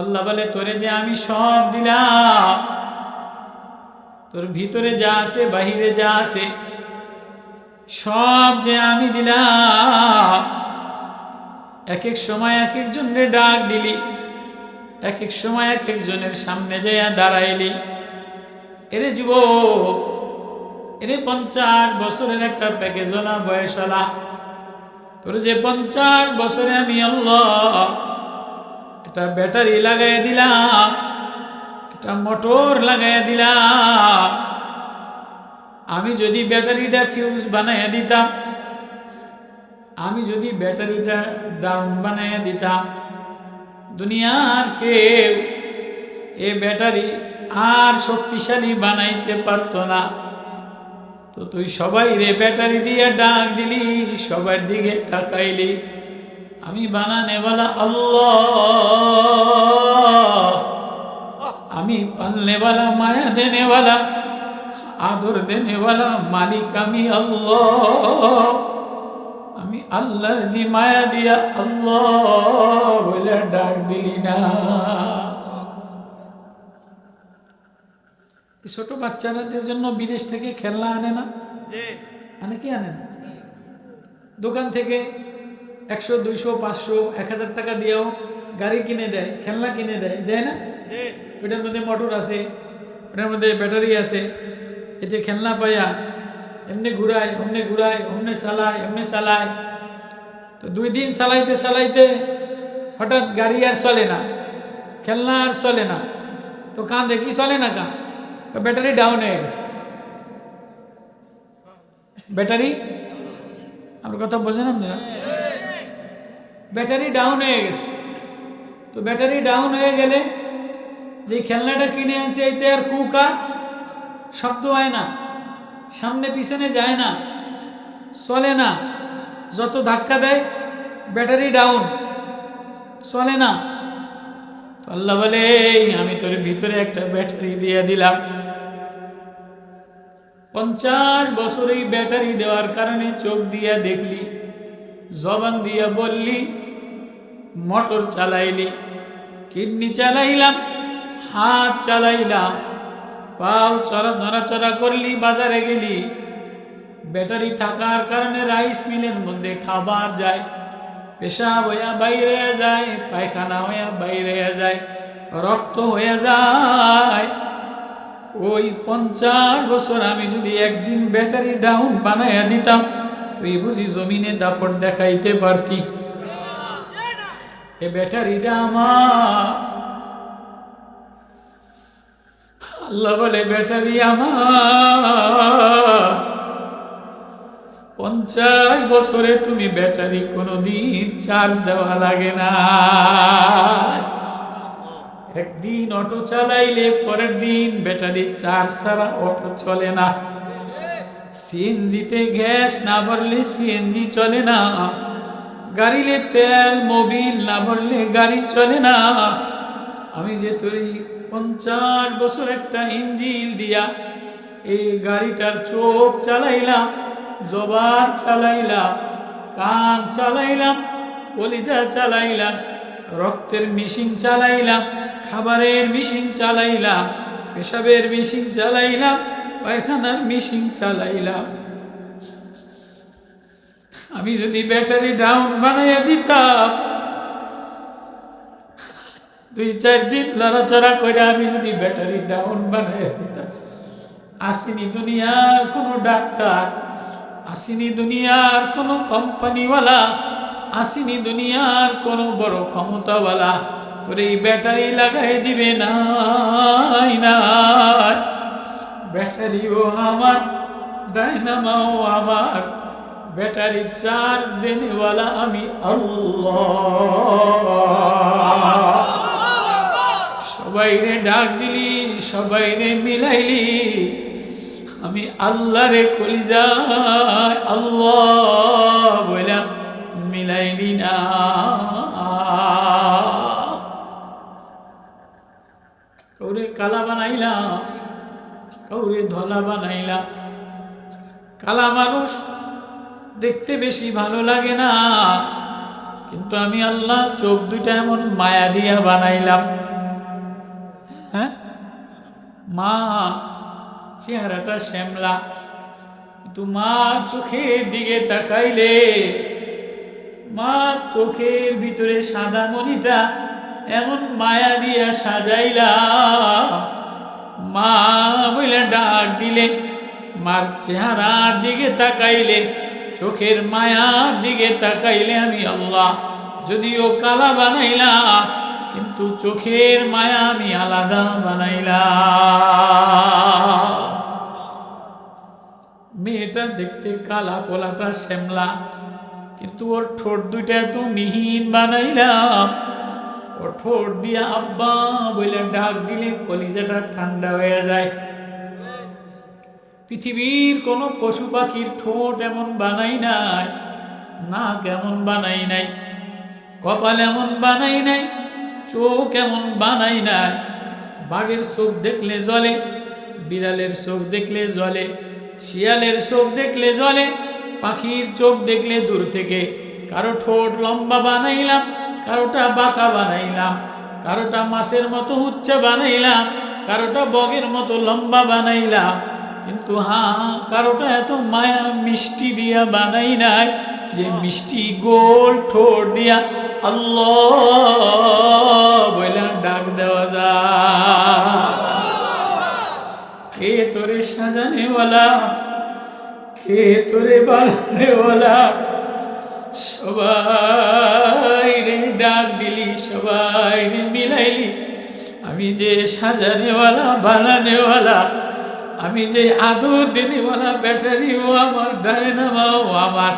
আল্লাহ বলে, তোরে যে আমি সব দিলাম, তোর ভিতরে যা আছে বাহিরে যা আছে সব যে আমি দিলাম। এক এক সময় এক একজনের ডাক দিলি, এক এক সময় এক একজনের সামনে যাইয়া দাঁড়াইলি। এরে যুবক, এরে 50 বছরের একটা প্যাকেজলা বয়সলা, তোর যে 50 বছরে আমি আল্লাহ একটা ব্যাটারি লাগাই দিলাম, একটা মোটর লাগাই দিলাম। আমি যদি ব্যাটারিটা ফিউজ বানাইয়া দিতাম, আমি যদি ব্যাটারিটা ডাউন বানাইয়া দিতাম, দুনিয়ার কেউ এ ব্যাটারি আর শক্তিশালী বানাইতে পারতো না। তো তুই সবাই রে ব্যাটারি দিয়ে ডাক দিলি, সবার দিকে তাকাইলি। আমি বানানেওয়ালা আল্লাহ, আমি পালনেওয়ালা, মায়া দেনেওয়ালা, আদর দেনেওয়ালা মালিক আমি আল্লাহ। আমি আল্লাহর দি মায়া দিয়া আল্লাহ বলে ডাক দিলি না। ছোট বাচ্চাদের জন্য বিদেশ থেকে খেলনা আনে না? আনে কি আনে না? দোকান থেকে 100, 200, 500, 1000 টাকা দিয়েও গাড়ি কিনে দেয়, খেলনা কিনে দেয়, দেয় না? ওটার মধ্যে মোটর আছে, ওটার মধ্যে ব্যাটারি আছে। এতে খেলনা পাইয়া এমনি ঘুরায়, অমনে ঘুরায়, অমনে চালায়, এমনি চালায়। তো 2 দিন চালাইতে চালাইতে হঠাৎ গাড়ি আর চলে না, খেলনা আর চলে না। তো কাঁদে, কি চলে না কাঁ? ব্যাটারি ডাউন হয়ে গেছে। ব্যাটারি, আমার কথা বোঝেন আপনারা? ব্যাটারি ডাউন হয়ে গেছে। তো ব্যাটারি ডাউন হয়ে গেলে যে খেলনাটা কিনে আনছে এতে আর কুকা শব্দ হয় না, সামনে পিছনে যায় না, চলে না। যত ধাক্কা দেয় ব্যাটারি ডাউন, চলে না। তো আল্লাহ বলে, আমি তোর ভিতরে একটা ব্যাটারি দিয়ে দিলাম। 50 বছর এই ব্যাটারি দেওয়ার কারণে চোখ দিয়া দেখলি, জবান দিয়া বললি, মোটর চালাইলি, কিডনি চালাইলাম, হাত চালাইলাম, পাও নড়াচড়া করলি, বাজারে গেলি। ব্যাটারি থাকার কারণে রাইস মিলের মধ্যে খাবার যায়, পেশাব হইয়া বাইরে যায়, পায়খানা হইয়া বাইরে যায়, রক্ত হয়ে যায়। ওই 50 বছর আমি যদি একদিন ব্যাটারি ডাউন বানাইয়া দিতাম, তুই বুঝি জমিনে দাপট দেখাইতে পারতি? এ ব্যাটারিটা আমার। আল্লাহ বলে, ব্যাটারি আমার। 50 বছরে তুমি ব্যাটারি কোনোদিন চার্জ দেওয়া লাগে না। একদিন অটো চালাইলে পরের দিন ব্যাটারি চার্জ ছাড়া অটো চলে না। সিএনজিতে গ্যাস না ভরলে সিএনজি চলে না। গাড়িতে তেল মোবিল না ভরলে গাড়ি চলে না। আমি যে তোর 50 বছর একটা ইঞ্জিন দিয়া এই গাড়িটার চোখ চালাইলাম, জবান চালাইলাম, কান চালাইলাম, কলিজা চালাইলাম, রক্তের মেশিন চালাইলাম, খাবারের মেশিন চালাইলাম, পেশাবের মেশিন চালাইলাম, পায়খানার মেশিন চালাইলাম। আমি যদি ব্যাটারি ডাউন বানাইয়া দিতাম, 2-4 দিন লড়াচড়া করে আমি যদি ব্যাটারি ডাউন বানাইয়া দিতাম, আসেনি দুনিয়ার কোনো ডাক্তার, আসেনি দুনিয়ার কোনো কোম্পানিওয়ালা, আসেনি দুনিয়ার কোনো বড় ক্ষমতাওয়ালা তোর এই ব্যাটারি লাগাই দিবে না। ব্যাটারিও আমার, ডায়নামাও আমার, ব্যাটারি চার্জ দেনেওয়ালা আমি আল্লাহ। সবাই রে ডাক দিলি, সবাই রে মিলাইলি, আমি আল্লাহ রে কলিজায় আল্লাহ বলে মিলাইলি না। কাউরে কালা বানাইলাম, কাউরে ধলা বানাইলাম। কালা মানুষ দেখতে বেশি ভালো লাগে না, কিন্তু আমি আল্লাহ চোখ দুইটা এমন মায়া দিয়া বানাইলাম। হ্যাঁ, মা চেহারাটা শ্যামলা, কিন্তু মা চোখের দিকে তাকাইলে মা চোখের ভিতরে সাদা মণিটা এমন মায়া দিয়া সাজাইলাম, মা বলে ডাক দিলে, মার চেহারার দিকে তাকাইলে, চোখের মায়ার দিকে তাকাইলে আমি আল্লাহ যদিও কালা বানাইলাম, কিন্তু চোখের মায়া আমি আলাদা বানাইলাম। মেয়েটা দেখতে কালা, পোলাটা শ্যামলা, কিন্তু ওর ঠোঁট দুইটা এত মিহিন বানাইলাম, ওর ঠোঁট দিয়া আব্বা বলে ডাক দিলে কলিজাটা ঠান্ডা হয়ে যায়। পৃথিবীর কোন পশু পাখির ঠোঁট এমন বানাই নাই, নাক এমন বানাই নাই, কপাল এমন বানাই নাই, চোখ এমন বানাই নাই। বাঘের চোখ দেখলে জ্বলে, বিড়ালের চোখ দেখলে জ্বলে, শিয়ালের চোখ দেখলে জ্বলে, পাখির চোখ দেখলে দূর থেকে। কারো ঠোঁট লম্বা বানাইলাম, কারোটা বাঁকা বানাইলাম, কারোটা মাছের মতো উচ্চা বানাইলাম, কারোটা বগের মতো লম্বা বানাইলাম, কিন্তু কারোটা এত মায়া মিষ্টি দিয়া বানাই নাই যে মিষ্টি গোল ঠোঁট দিয়া আল্লাহ বলে ডাক দেওয়া যায়। কে তোরে সাজানেওয়ালা, কে তোরে বানানেওয়ালা, সবাই রে ডাক দিলি, সবাই রে মিলাইলি। আমি যে সাজানেওয়ালা, বানানেওয়ালা, আমি যে আদর দেনেওয়ালা, ব্যাটারিও আমার, ডায়নামাও আমার,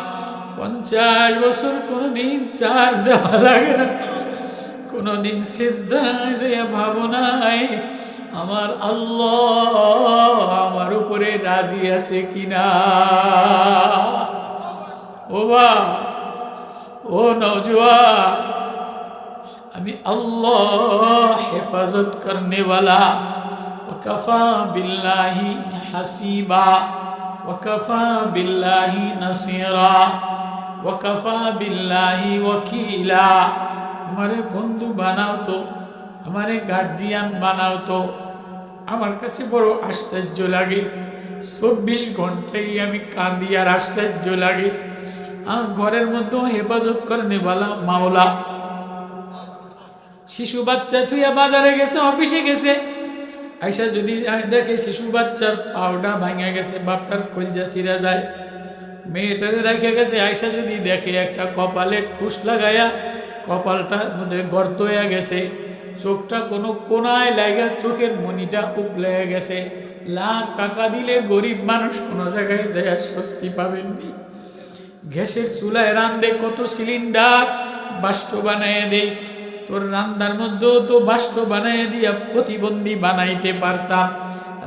50 বছর কোনোদিন চার্জ দেওয়া লাগে না, কোনোদিন সিজদায় যাইয়া ভাবনাই আমার আল্লাহ আমার উপরে রাজি আছে কিনা। ও বা, ও নওজোয়ান, আমি আল্লাহ হেফাজত করনেওয়ালা, ওয়াকাফা বিল্লাহি হাসিবা, ওয়াকাফা বিল্লাহি নাসিরা, ওয়াকাফা বিল্লাহি ওয়াকিলা। আমারে বন্ধু বানাও তো, আমারে গার্জিয়ান বানাও তো। আমার কাছে বড় আশ্চর্য লাগে, 24 ঘন্টাই আমি কাঁদি আর আশ্চর্য লাগে। ঘরের মধ্যে হেফাজত করনেওয়ালা মাওলা। শিশু বাচ্চা থুইয়া বাজারে গেছে, অফিসে গেছে, আইসা যদি দেখে শিশু বাচ্চার পাউডা ভাঙা গেছে, বাপটার কলজা ছিঁড়া যায়। মেয়েটারে রেখে গেছে, আইসা যদি দেখে একটা কপালে ঠুস লাগায়া কপালটার মধ্যে গর্ত হয়ে গেছে, চোখটা কোনো কোনায় লাগা চোখের মনিটা উপলে গেছে। লাখ টাকা দিলে গরিব মানুষ কোনো জায়গায় যায় স্বস্তি পাবেননি। গ্যাসের চুলায় রান্ধে, কত সিলিন্ডার বাষ্প বানায় দেয়, তোর রান্দার মধ্যেও তো বাষ্প বানায় দিয়া প্রতিবন্ধী বানাইতে পারতাম।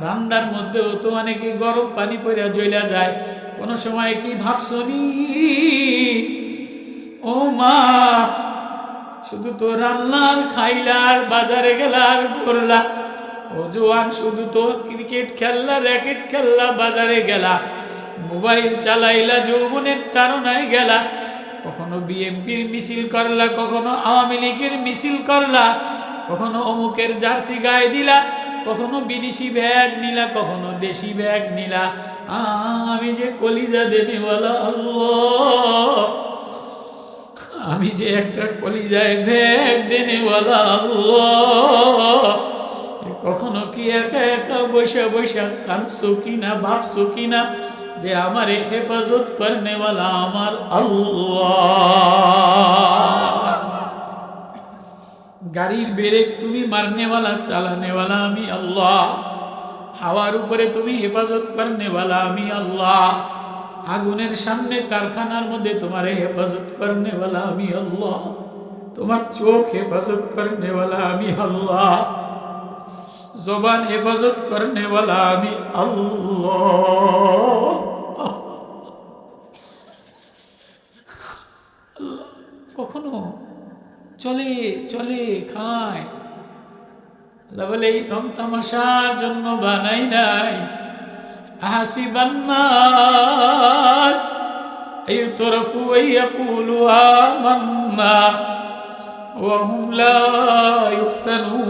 রান্দার মধ্যেও তো অনেকে গরম পানি পড়া জ্বলা যায়। কোন সময় কি ভাবছনি ও মা, শুধু তো রান্নার খাইলার, বাজারে গেলার করলা, ও জোয়ান শুধু তো ক্রিকেট খেললা, র্যাকেট খেললা, বাজারে গেলা, মোবাইল চালাইলা, যৌবনের তাড়নায় গেলা, কখনো বিএনপির মিছিল করলা, কখনো আওয়ামী লীগের মিছিল করলা, কখনো অমুকের জার্সি গায়ে দিলা, কখনো বিদেশি ব্যাগ নিলা, কখনো দেশি ব্যাগ নিলা। আমি যে কলিজা দেনেওয়ালা আল্লাহ, আমি যে একটা কলিজায় ব্যাগ দেনেওয়ালা আল্লাহ, কখনো কি একা একা বৈশা বৈশা কাঁদছো কিনা, ভাবছো কিনা যে আমারে হেফাজত করনেওয়ালা আমার আল্লাহ। গাড়ির ব্রেক তুমি মারনেওয়ালা, চালানেওয়ালা আমি আল্লাহ। হাওয়ার উপরে তুমি হেফাজত করনেওয়ালা আমি আল্লাহ। আগুনের সামনে কারখানার মধ্যে তোমার হেফাজত করনেওয়ালা আমি আল্লাহ। তোমার চোখ হেফাজত করনেওয়ালা আমি আল্লাহ। জবান হেফাজত করনেওয়ালা আমি আল্লাহ। কখনো চলে চলে খায়, বলে এই রং তামাশার জন্য বানাই নাই। আহাসিবান নাস আইয়ুতরাকু আইয়াকুলু আমান্না ওয়া হুম লা ইফতানুন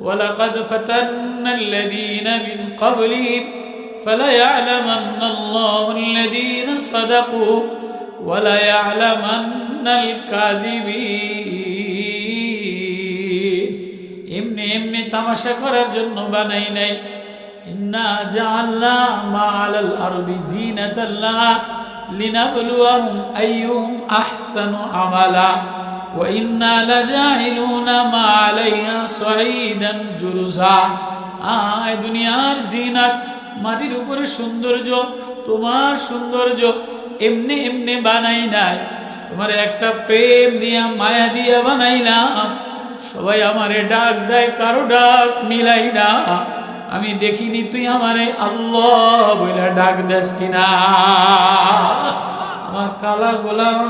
ওয়ালাকাদ ফাতান্নাল্লাযীনা মিন ক্বাবলিহিম ফালায়া'লামান্নাল্লাহু আল্লাযীনা সাদাকু ওয়া লায়া'লামান্নাল কাযিবিন। এমনি এমনি তামাশা করার জন্য বানাই নাই। ইন্না জাআলনা মা আলাল আরদি যিনাতাল লাহা লিনাবলুয়াহুম আইয়ুহুম আহসানু আমালা ওয়া ইন্না লাজাইলুনা মা আলাইহা সাঈদান জুরুজা। আয় দুনিয়ার জিনাত, মাটির উপরে সৌন্দর্য, তোমার সৌন্দর্য এমনি এমনি বানাই নাই, তোমার একটা প্রেম দিয়া মায়া দিয়া বানাইলাম। সবাই আমারে ডাক দেয়, কারো ডাক মিলাই না। আমি দেখিনি তুই আমারে আল্লাহ বইলা ডাক দেস কিনা। আমার কালা গোলাম,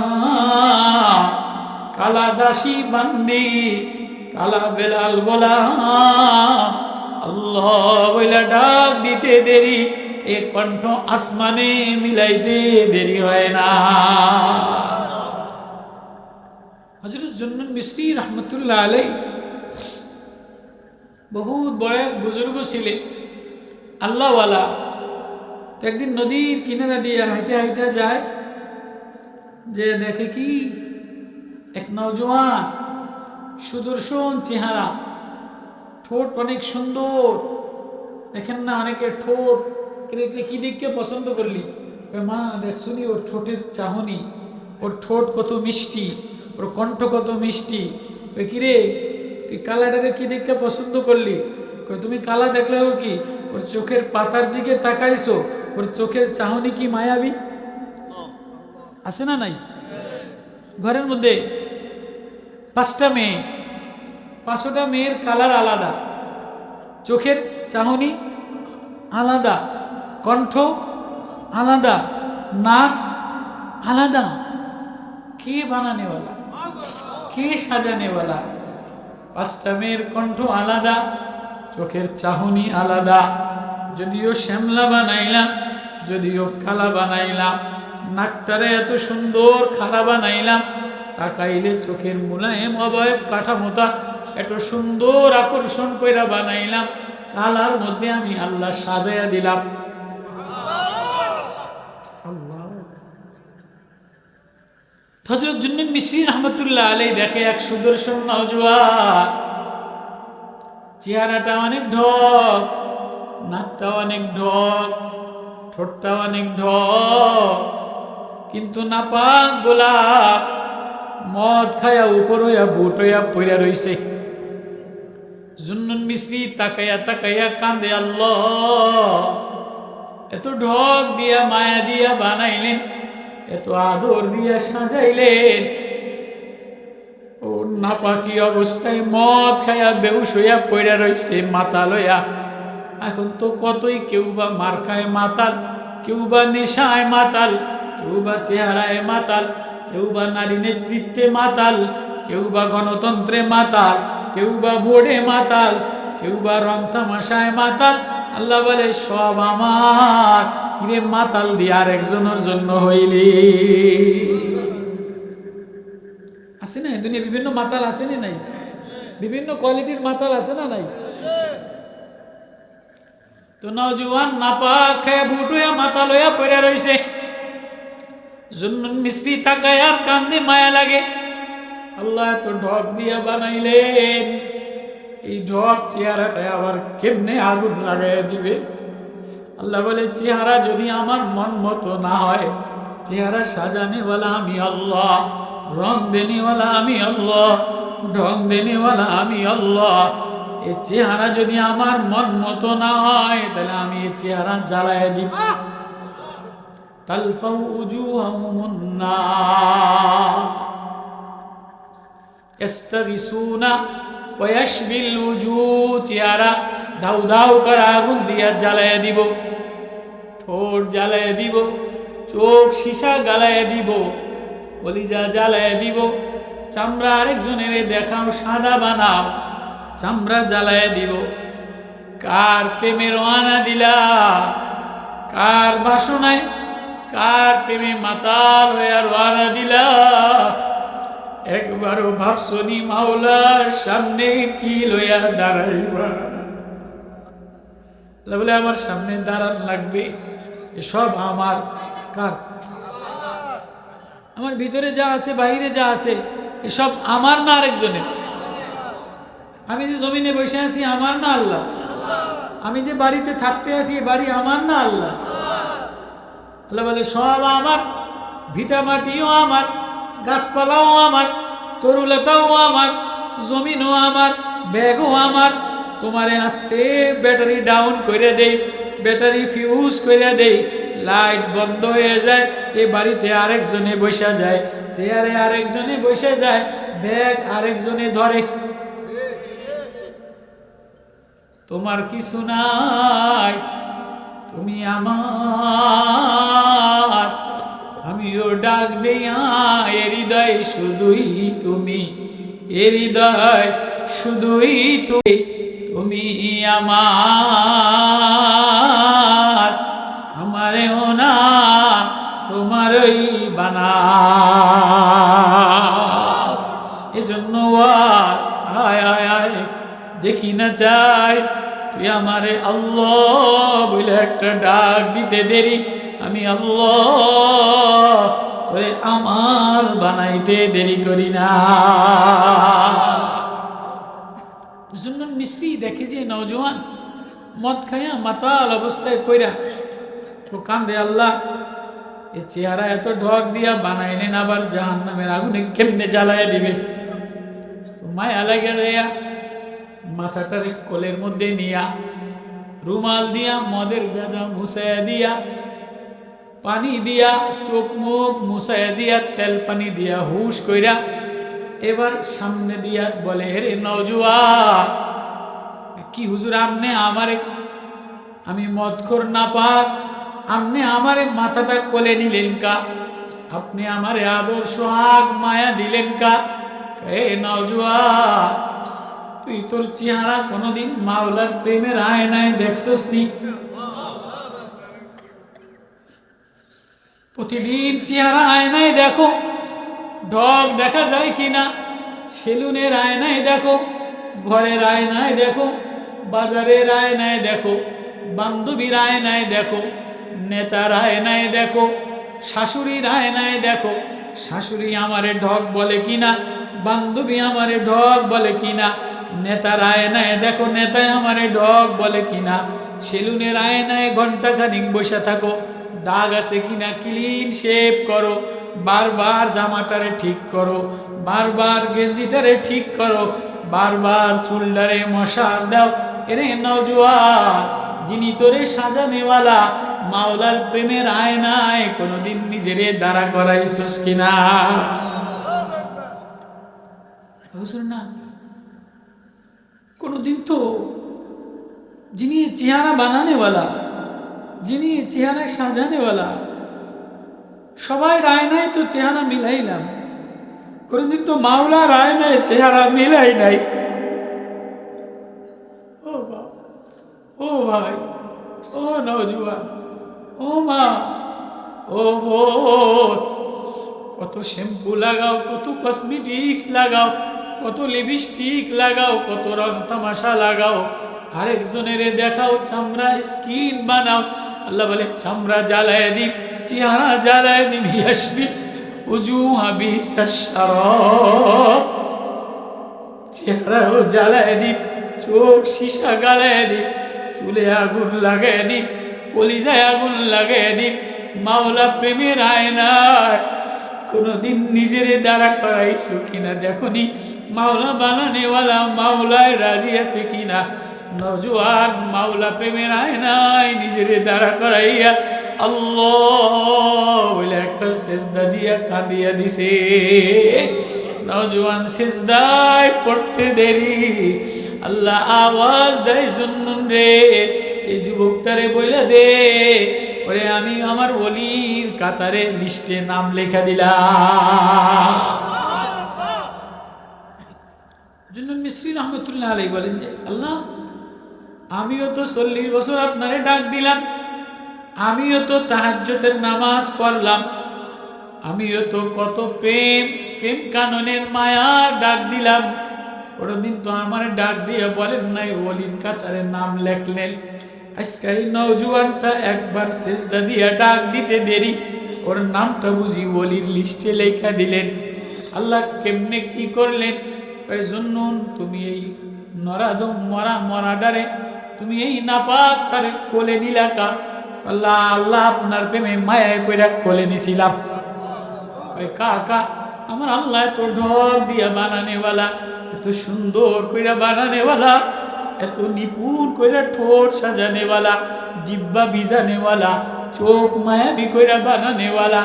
কালা দাসী বান্দি, কালা বেলাল গোলাম আল্লাহ বইলা ডাক দিতে দেরি, এ কণ্ঠ আসমানে মিলাইতে দেরি হয় না। হযরত জুন্নুন মিসরি রহমতুল্লাহ আলাইহি বহুত বড় এক বুজুর্গ ছিলেন, আল্লাহওয়ালা। তো একদিন নদীর কিনারা দিয়ে হাইটা হাইটা যায়, যে দেখে কি এক নওজোয়ান, সুদর্শন চেহারা, ঠোঁট অনেক সুন্দর। দেখেন না অনেকের ঠোঁট, কি দেখকে পছন্দ করলি? মা দেখ শুনি ওর ঠোঁটের চাহনি, ওর ঠোঁট কত মিষ্টি, ওর কণ্ঠ কত মিষ্টি। কিরে তুই কালাটারে কি দেখতে পছন্দ করলি? তুমি কালা দেখলে ও কি ওর চোখের পাতার দিকে তাকাইছো, ওর চোখের চাহনি কি মায়াবী আছে না নাই? ঘরের মধ্যে 5টা মেয়ে, 5টা মেয়ের কালার আলাদা, চোখের চাহনি আলাদা, কণ্ঠ আলাদা, নাক আলাদা। কে বানানেওয়ালা, কে সাজানেওয়ালা? 5টা মেয়ের কণ্ঠ আলাদা, চোখের চাহনি আলাদা। যদিও শ্যামলা বানাইলাম, যদিও কালা বানাইলাম, নাকটারে এত সুন্দর খাড়া বানাইলাম, তাকাইলে চোখের মুলায়েম অবয়ব কাঠামোটা এত সুন্দর আকর্ষণ কইরা বানাইলাম, কালার মধ্যে আমি আল্লাহ সাজাইয়া দিলাম। হযরত জুন্নুন মিসরি রহমতুল্লাহ আলাইহি দেখে এক সুদর্শন নওজোয়ান, চেহারাটা অনেক ঢক, নাকটা অনেক ঢক, ঠোঁটটা অনেক ঢক, কিন্তু নাপাক গোলাপ, মদ খায়া উপর হইয়া বুট হইয়া পইরা রইছে। জুন্নুন মিসরি তাকাইয়া তাকাইয়া কান্দে, আল্লাহ এত ঢক দিয়া মায়া দিয়া বানাইলেন, এত আদর দিয়া সাজাইলেন, ও নাপাকি অবস্থায় মদ খায়া বেহুশ হইয়া পইরা রইছে মাতাল হইয়া। এখন তো কতই, কেউ বা মার খায় মাতাল, কেউ বা নেশায় মাতাল, কেউ বা চেহারায় মাতাল, কেউ বা নারী নেতৃত্বে মাতাল, কেউ বা গণতন্ত্রে মাতাল, কেউ বা বোর্ডে মাতাল, কেউ বা রং তামাশায় মাতাল। আল্লাহ বলে সব আমার, কিরে মাতাল দিয়ে আর একজনের জন্য হইলি। আছে না দুনিয়া বিভিন্ন মাতাল, আছে না নাই? বিভিন্ন কোয়ালিটির মাতাল আছে না নাই? তো নওজোয়ান নাপাক খায়া বুট হইয়া মাতাল হইয়া পড়ে রইছে। জুন্নুন মিসরি তাকায় আর কান্দে, মায়া লাগে। আল্লাহ তো ঢক দিয়া বানাইলেন, এই ঢক চেহারাটায় আবার কেমনে আগুন লাগাইয়া দিবে? আল্লাহ বলে চেহারা যদি আমার মন মতো না হয়, চেহারা সাজানেওয়ালা আমি আল্লাহ, রং দেনেওয়ালা আমি আল্লাহ, ঢং দেনেওয়ালা আমি আল্লাহ। এই চেহারা যদি আমার মন মতো না হয়, তাহলে আমি এই চেহারা জ্বালায় দিব। তালফাউ উজুহাহুমুন নার ইস্তাগিসুনা ওয়া ইয়াশবিল উজুহ, চেহারা দাউ দাউ করে আগুন দিয়া জ্বালায় দিব, ঠোঁট জ্বালায় দিব, চোখ সীসা গালায় দিব, কলিজা জ্বালায় দিব, চামড়া আরেকজনের দেখাও সাদা বানাও, চামড়া জ্বালায় দিব। কার প্রেমে রওনা দিলা, কার বাসনায় কার প্রেমে মাতাল হয়ে রওনা দিলা, একবারও ভাবছনি মাওলার সামনে কি লইয়া দাঁড়াইবা? আল্লাহ বলে আমার সামনে দাঁড়ান লাগবে, এসব আমার। কার? আমার ভিতরে যা আছে বাইরে যা আছে এসব আমার না আরেকজনের? আমি যে জমিনে বসে আছি আমার না আল্লাহ? আমি যে বাড়িতে থাকতে আছি বাড়ি আমার না আল্লাহ? আল্লাহ বলে সব আমার, ভিটা মাটিও আমার, গাছপালাও আমার, তরুলতাও আমার, জমিনও আমার, ব্যাগও আমার। তোমারে আস্তে ব্যাটারি ডাউন করে দেই, ব্যাটারি ফিউজ করে দেই, লাইট বন্ধ হয়ে যায়, এ বাড়িতে আরেকজনে বসে যায়, চেয়ারে আরেকজনে বসে যায়, ব্যাগ আরেকজনে ধরে। তোমার কিছু নাই, তুমি আমার। আমিও ডাক দিয়া এ হৃদয় শুধুই তুমি, এ হৃদয় শুধুই তুমি, তুমি আমার। আমারেও না তোমারই বানা। এজন্য আয় আয় আয় দেখি না চাই তুই আমারে আল্লাহ বলে একটা ডাক দিতে দেরি, আমি আল্লাহ তোরে আমার বানাইতে দেরি করি না। জন্য মিস্ত্রি দেখে যে নওজোয়ান মদ খাইয়া মাতাল অবস্থায় কইরা তো কান্দে, আল্লাহ এ চেহারা এত ঢক দিয়া বানাইলেন, আবার জাহান্নামের আগুনে কেমনে জ্বালায় দিবে। মায়া লাগে দেয়া মাথাটারে কোলের মধ্যে নিয়া রুমাল দিয়া মদের গাঁজা মুছাইয়া দিয়া, পানি দিয়া চোখ মুখ মুছাইয়া দিয়া, তেল পানি দিয়া হুশ কইরা এবার সামনে দিয়া বলে, রে নওজোয়ান, কি হুজুর আপনি আমারে, আমি মদখোর না পাক, আপনি আমারে মাথাটা কোলে নিলেন কা, আপনি আমারে আদর সোহাগ মায়া দিলেন কা? এ নওজোয়ান, তুই তোর চেহারা কোনদিন মাওলার প্রেমের আয়নায় দেখছস নি? প্রতিদিন চেহারা আয়নায় দেখো, ঢক দেখা যায় কিনা, সেলুনের আয়নায় দেখো, ঘরের আয়নায় দেখো, বাজারের আয়নায় দেখো, বান্ধবীর আয়নায় দেখো, নেতার আয়নায় দেখো, শাশুড়ির আয়নায় দেখো, শাশুড়ি আমারে ঢক বলে কিনা, বান্ধবী আমারে ঢক বলে কিনা, নেতার আয়নায় দেখো, নেতায় আমারে ঢক বলে কিনা, সেলুনের আয়নায় ঘন্টা খানিক বসে থাকো, দাগ আছে কিনা ক্লিন শেভ করো, বারবার জামাটারে ঠিক করো, বারবার গেঞ্জিটারে ঠিক করো, বারবার চুলটারে মশার দাও। এরে নওজোয়ান, যিনি তোরে সাজানেওয়ালা মাওলার প্রেমের আয়নায় কোনদিন নিজেরে দাঁড়া করাইছস কিনা? না, কোনদিন তো যিনি চেহারা বানানেওয়ালা, যিনি চেহারা সাজানেওয়ালা, সবাই আয়নায় তো চেহারা মিলাইলাম, কোনদিন তো মাওলার আয়নায় চেহারা মিলাই নাই। ও ভাই, ও নওজোয়ান, ও মা, ও বোন, কত শ্যাম্পু লাগাও, কত কসমেটিক্স লাগাও, কত লিপস্টিক লাগাও, কত রং তামাশা লাগাও, আরেকজনের দেখাও চামড়া স্কিন বানাও। আল্লাহ বলে চামড়া জ্বালায় দিন, চেহারা জ্বালায় দিন, ইয়াসবি উজুহা বিসাশারাব, চেহারাও জ্বালায় দিন, চোখ সীসা গালায় দিন, চুলে আগুন লাগায় দিন, কলিজায় আগুন লাগায় দিন। মাওলা প্রেমের আয়নায় কোনদিন নিজের দাঁড়া করাইছো কিনা দেখনি? মাওলা বানানেওয়ালা মাওলায় রাজি আছে কিনা? নওজোয়ান, মাওলা প্রেমের আয়নায় নিজের দাঁড়া করাইয়া আল্লাহ বলে একটা সেজদা দিয়া কাঁদিয়া দিছে। নওজোয়ান সেজদায় পড়তে দেরি, আল্লাহ আওয়াজ দেয়, শুনুন রে, এই যুবকটারে বইলা দে, ওরে আমি আমার ওলির কাতারে লিস্টে নাম লেখা দিলাম। জুন্নুন মিসরি রহমতুল্লাহ আলাইহি বলেন যে, আল্লাহ আমিও তো 40 বছর আপনারে ডাক দিলাম, আমিও তো তাহাজ্জুদের নামাজ পড়লাম, আমিও তো কত প্রেম প্রেম কাননের মায়ার ডাক দিলাম, কোনদিন তো আমার ডাক দিয়ে বলেন নাই ওলির কাতারে নাম লেখলেন। আজকে এই নওজোয়ানটা একবার সেজদা দিয়া ডাক দিতে দেরি, ওর নামটা বুঝি ওলির লিস্টে লেখা দিলেন। আল্লাহ কেমনে কি করলেন? জন্নুন তুমি এই নরাদম মরাডারে তুমি এই নাপাক তারে কোলে নিলাকা। আল্লাহ আল্লাহ আপনার প্রেমে মায়ায় পয়রা কোলে নিছিলাম। কাকা আমার আল্লাহ এত ঢল দিয়া বানানেওয়ালা, এত সুন্দর কইরা বানানেওয়ালা, এত নিপুণ কইরা ঠোঁট সাজানেওয়ালা, জিব্বা ভিজানেওয়ালা, চোখ মায়াবী কইরা বানানেওয়ালা,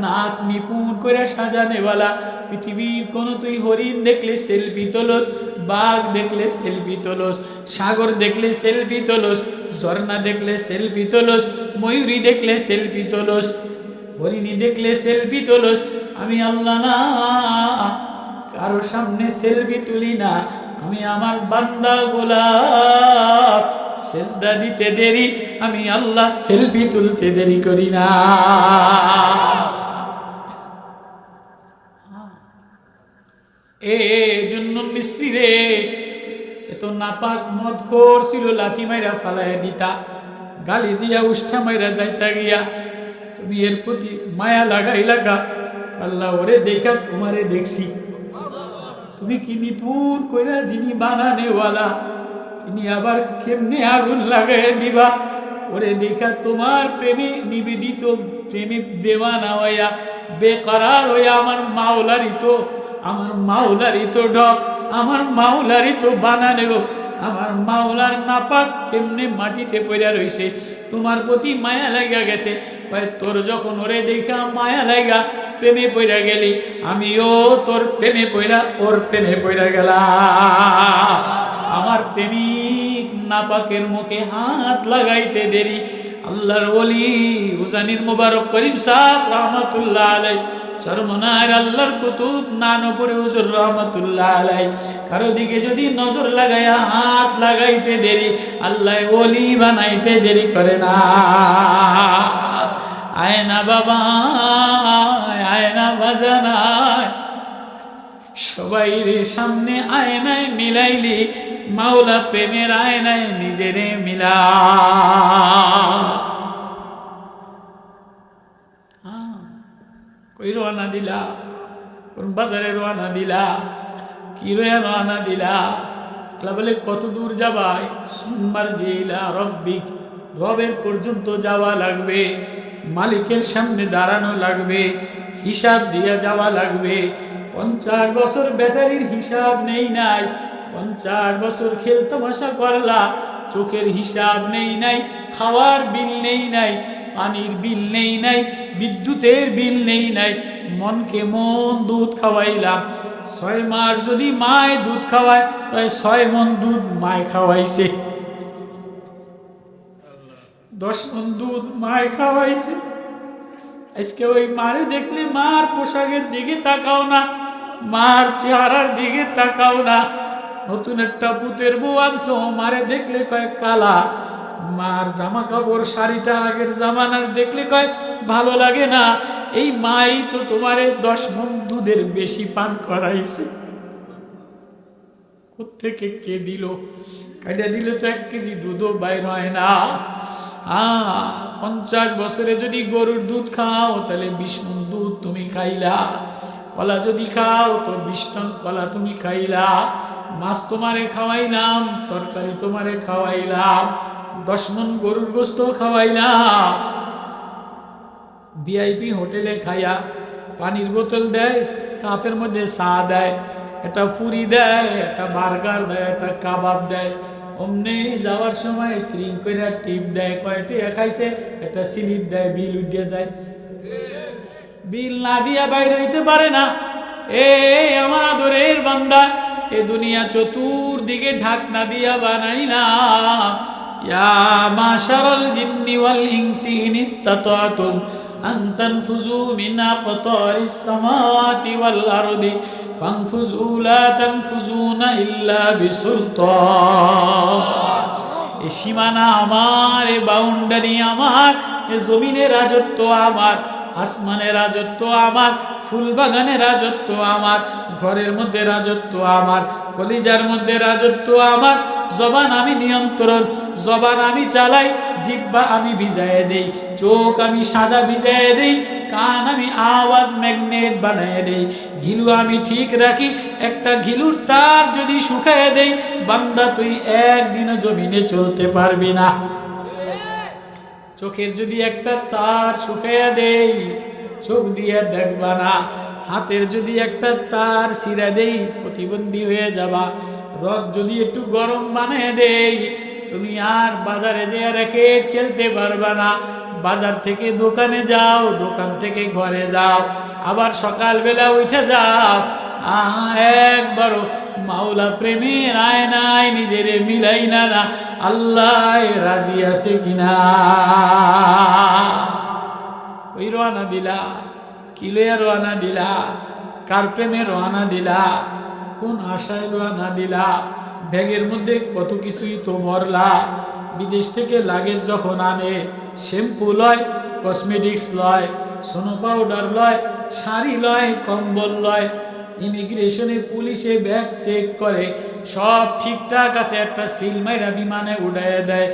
নাক নিপুণ কইরা সাজানেওয়ালা। পৃথিবীর কোন তুই হরিণ দেখলে সেলফি তোলস, বাঘ দেখলে সেলফি তোলস, সাগর দেখলে সেলফি তোলস, ঝর্ণা দেখলে সেলফি তোলস, ময়ূরী দেখলে সেলফি তোলস, হরিণী দেখলে সেলফি তোলস। আমি আল্লাহ না কারো সামনে সেলফি তুলি না। আমি আমার বান্দা গোলাপ সেজদা দিতে দেরি, আমি আল্লাহ সেলফি তুলতে দেরি করি না। জন্য মিস্ত্রি রে এত নাপাক মদ করছিল, লাথি মাইরা ফালাইয়া দিতা, গালি দিয়া উষ্ঠা মাইরা যাইতা গিয়া। তুমি এর প্রতি মায়া লাগাই লাগা। আল্লাহ ওরে দেখা তোমারে দেখছি, তুমি কি নিপুণ কইরা যিনি বানানেওয়ালা, তিনি আবার কেমনে আগুন লাগাই দিবা। ওরে দেখা তোমার প্রেমে নিবেদিত, প্রেমে দেওয়ানা হইয়া বেকরার হইয়া আমার মাওলারই তো ডক, আমার মাওলারই তো বানানেও, আমার মাওলার নাপাক কেমনে মাটিতে পড়া রইছে, তোমার প্রতি মায়া লাগা গেছে। তোর যখন ওরে দেখা মায়া লাগা প্রেমে পড়া গেলি, আমিও তোর প্রেমে পড়া ওর প্রেমে পড়া গেলাম। আমার প্রেমিক নাপাকের মুখে হাত লাগাইতে দেরি। আল্লাহর ওলি হুসাইনুল মুবারক করিম সাহেব রহমাতুল্লাহ আলাইহি, চরমনার আল্লাহর কুতুব নানপুরি হুজুর রহমাতুল্লাহ আলাইহি, কারো দিকে যদি নজর লাগায়া হাত লাগাইতে দেরি, আল্লাহ ওলি বানাইতে দেরি করে না। আয়না বাবা আয়না বাজানা, সবাই রে সামনে আয়নায় মিলাইলি, মাওলা প্রেমের আয়নায় নিজেরে মিলা। কই রওনা দিলা? কোন বাজারে রওনা দিলা? কি রওনা দিলা? আল্লাহ বলে কত দূর যাবাই? সুম্মার জিলা রব্বিক, রবের পর্যন্ত যাওয়া লাগবে, মালিকের সামনে দাঁড়ানো লাগবে, হিসাব দিয়ে যাওয়া লাগবে। 50 বছর ব্যাটারির হিসাব নেই নাই, 50 বছর খেল তামাশা করলা, চোখের হিসাব নেই নাই, খাওয়ার বিল নেই নাই, পানির বিল নেই নাই, বিদ্যুতের বিল নেই নাই। মনকে মন দুধ খাওয়াইলাম, 6 মাস যদি মায় দুধ খাওয়ায়, তাই 6 মন দুধ মায় খাওয়াইছে, 10 মন দুধ মায় খাওয়াইছে। আজকে ওই মারে দেখলে মার পোশাকের দিকে তাকাও না, মার চেহারার দিকে তাকাও না। নতুন একটা পুতের বউ আনছো, মারে দেখলে কয় কালা, মার জামা কাপড় শাড়িটা আগের জামানার দেখলে কয় ভালো লাগে না। এই মাই তো তোমারে 10 মণ দুধের বেশি পান করাইছে। কোত্থেকে কে দিল? কাইটা দিল তো 1 কেজি দুধও বাইর হয় না। 50 বছরে যদি গরুর দুধ খাও, তাহলে 20 মণ দুধ তুমি খাইলা। কলা যদি খাও তো 20 টন কলা তুমি খাইলা। মাছ তোমারে খাওয়াইলাম, তরকারি তোমারে খাওয়াইলাম, 10 মণ গরুর গোস্ত খাওয়াইলাম। ভিআইপি হোটেলে খাইয়া পানির বোতল দেয়, কাপের মধ্যে চা দেয়, একটা ফুরি দেয়, একটা বার্গার দেয়, একটা কাবাব দেয়। অমনি যাওয়ার সময় ক্রিম করে টিপ দেয়, কয়টি খাইছে একটা স্লিপ দেয়, বিল উঠে যায়। বিল না দিয়া বাইরে হইতে পারে না। আমার আদরের বান্দা, এ দুনিয়া চতুর্দিকে ঢাকনা দিয়া বানাইলাম। ইয়া মাশারাল জিন্নি ওয়াল ইনসি ইন ইসতাতাতুম আন তানফুযু মিন আকতারিস সামাওয়াতি ওয়াল আরদি ফানফুযু লা তানফুযুনা ইল্লা বিসুলতান। এই সীমানা আমার, এই বাউন্ডারি আমার, এ জমিনের রাজত্ব আমার, আসমানের রাজত্ব আমার, ফুল বাগানের রাজত্ব আমার, ঘরের মধ্যে রাজত্ব আমার, কলিজার মধ্যে রাজত্ব আমার। জবান আমি নিয়ন্ত্রণ, জবান আমি চালাই, জিহ্বা আমি ভিজায় দেই, চোখ আমি সাদা ভিজায় দেই, কান আমি আওয়াজ ম্যাগনেট বানায় দেই, ঘিলু আমি ঠিক রাখি। একটা ঘিলুর তার যদি শুকায় দেই, বান্দা তুই একদিনও জমিনে চলতে পারবি না। চোখের যদি একটা তার শুকাইয়া দেই, চোখ দিয়ে দেখবা না। হাতের যদি একটা তার ছিঁড়া দেই, প্রতিবন্ধী হয়ে যাবা। রথ যদি একটু গরম বানিয়ে দেই, তুমি আর বাজারে যে র্যাকেট খেলতে পারবা না। বাজার থেকে দোকানে যাও, দোকান থেকে ঘরে যাও, আবার সকালবেলা উঠে যাও। একবারও মাওলা প্রেমের আয়নায় নিজেরে মিলাই না, আল্লাহ রাজি আছে কিনা। ওই রওনা দিলা, কিলে রওনা দিলা, কার প্রেমে রওনা দিলা, কোন আশায় রওনা দিলা, ব্যাগের মধ্যে কত কিছুই তো ভরলা। বিদেশ থেকে লাগেজ যখন আনে, শ্যাম্পু লয়, কসমেটিক্স লয়, সোনো পাউডার লয়, শাড়ি লয়, কম্বল লয়। ইমিগ্রেশনে পুলিশে ব্যাগ চেক করে, সব ঠিকঠাক আছে, একটা সিল মাইরা বিমানে উড়াইয়া দেয়।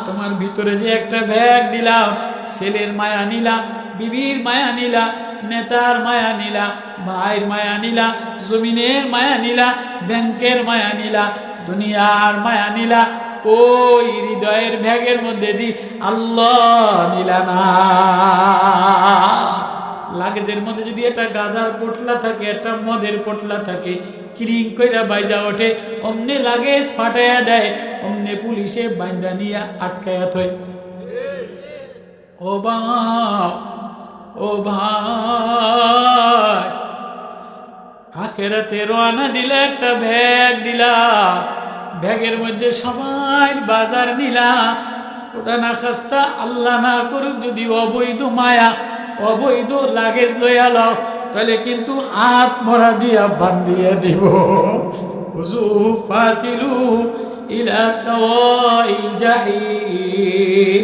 তোমার ভিতরে যে একটা ব্যাগ দিলাম, ছেলের মায়া নিলা, বিবির মায়া নিলা, নেতার মায়া নিলা, ভাইয়ের মায়া নিলা, জমিনের মায়া নিলা, ব্যাংকের মায়া নিলা, দুনিয়ার মায়া নিলা, ওই হৃদয়ের ব্যাগের মধ্যে দি আল্লাহ নিলা না। লাগেজের মধ্যে যদি একটা গাজার পোটলা থাকে, একটা মদের পোটলা থাকে, কিরিং কইরা বাইজা ওঠে, অমনে লাগেজ ফাটাইয়া দেয়, অমনে পুলিশে বাইন্দা নিয়া আটকায়া থয়। ও বাপ, ও ভাই, আখেরাতে রওনা দিলে একটা ব্যাগ দিলা, ব্যাগের মধ্যে সবাই বাজার নিলা। খোদা না খাস্তা, আল্লাহ না করুক, যদি অবৈধ মায়া, অবৈধ লাগেজ লইয়া লও, তাহলে কিন্তু আত্মরা দিয়া বান্ধিয়া দিব। খুজু ফাতিলু ইলা সাওয়াইল জাহিম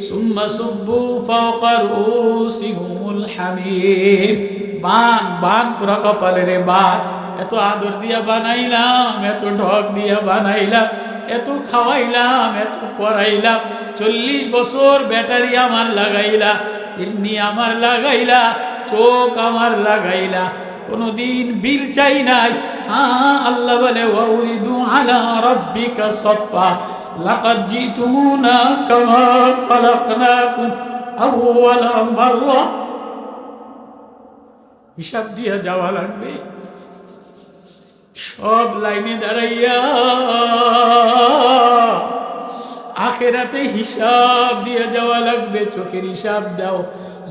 সুম্মা সুব্বু ফাওকা রুসিহুমুল হামিম। বান বান পুরা কপালে রে বান। এত আদর দিয়া বানাইলাম, এত ঢক দিয়া বানাইলাম, এত খাওয়াইলাম, এত পড়াইলাম, 40 বছর ব্যাটারি আমার লাগাইলা, কিডনি আমার লাগাইলা, চোখ আমার লাগাইলা, কোনদিন বিল চাই নাই। আল্লাহ বলে ওয়াউরিদু আলা রাব্বিকা সাফা লাকাদ জিতুমুনা কামা খালাকনাকুম আউওয়ালা মাররা। হিসাব দিয়া যাওয়া লাগবে, সব লাইনে দাঁড়াইয়া আখেরাতে হিসাব দিয়ে যাওয়া লাগবে। চোখের হিসাব দাও,